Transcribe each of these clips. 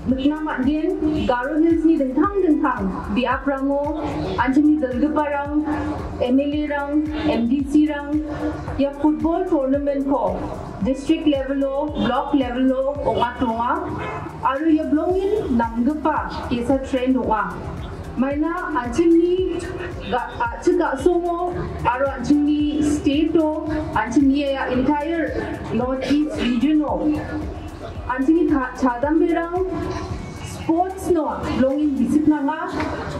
Nuknamat din, Garo Hills ni dentang biak rango, anjing ni dalgeparang, MLA rang, MDC rang, ya football tournament ko, district level o, block level o, onga, aru ya blongin namgepa kesa trend onga. Maina anjing ni cika songo, aru anjing ni state o, anjing ni ya entire northeast region o. Anjing chadam berang sports no belonging discipline nga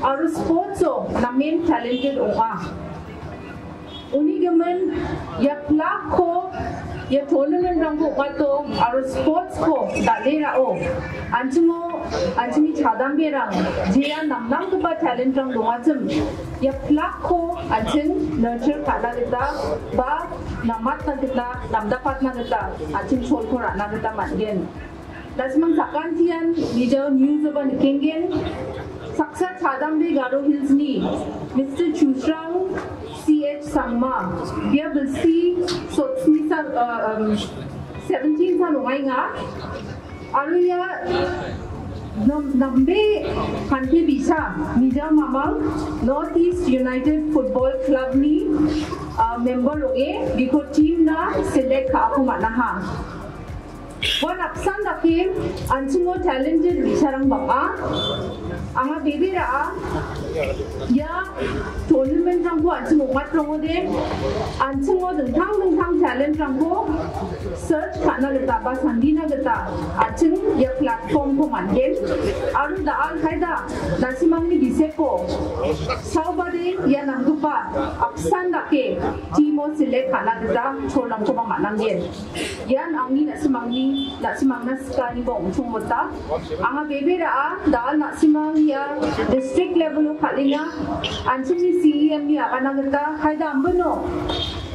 aru sports o na main talented onga uni gaman ya plak ko ya tournament rang ko kato aru sports ko dalera o anjing chadam berang jia namnam ka talent rang donga jem ya plak ko anjing nurture kala kita ba namat na kita namdapat na kita anjing chol ko rana kita matgen Dasmang sakantian video news about Kengen Saksa Chadambe Garo Hills ni Mr. Chusrang CH Sangma dia bersih sotsni 17 san umai nga aru ya nambe kanti bisa mija mamang Northeast United Football Club ni member loge biko team na select ka ako manaha Wan apsan dakim anjingo talented bicarang baka anga baby ra ya tournament rang ko anjingo mat rongo de anjingo dengtang talent rang ko search kana geta ba sandina geta anjing ya platform ko mangen aru da al haida nasimang ni biseko saubade ya nangdupa apsan dake timo select kana geta cholang ko manangen yan angi nasimang ni Naksimang na sekali bong sumota. Anga bebe ra dal naksimang ya district level kalinya anjing ni CEM ni akan nagta haida ambano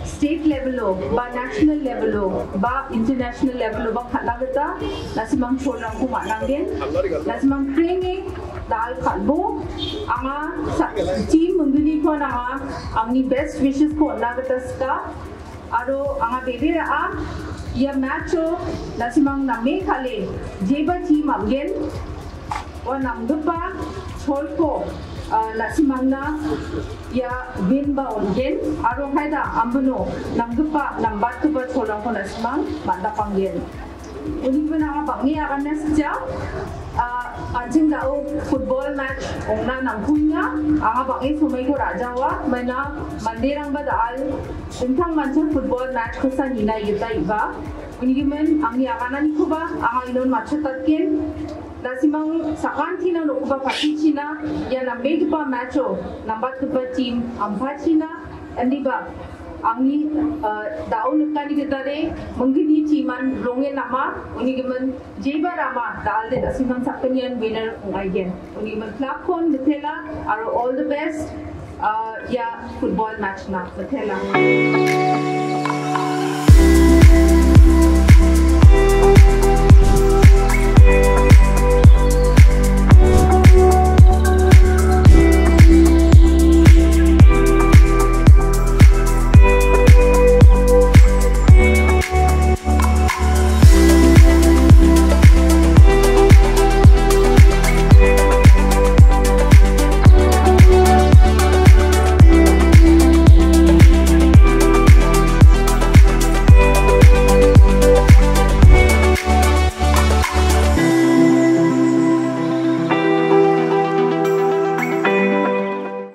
state level ba national level ba international level ba khalagta naksimang cholang ko mananggen naksimang training dal kalbo anga team munguni ko na angni best wishes ko nagta ska aro anga bebe ra ya macho nasimang na Meghalaya jeba team amgen wa namdupa cholko nasimang na ya win ba ongen aro haida ambuno namdupa nambat ko ba cholang ko nasimang mandapanggen uni bana bangi akan nasja anjing dao football match ongna nangkunya anga bangi sumai ko rajawa mana mandirang badal tentang mancan football match ko sa nina yuta iba unigimen ang yakanan ko ba anga inon machatatken nasimang sakanti na no ba patichina ya nambe pa matcho nambat ko ba team Ampati andi ba Angi daun kali kita de menggini ciman rongen nama unigiman jeba rama dal de dasiman sakanian winner ngayen unigiman platform betela are all the best ya football match na betela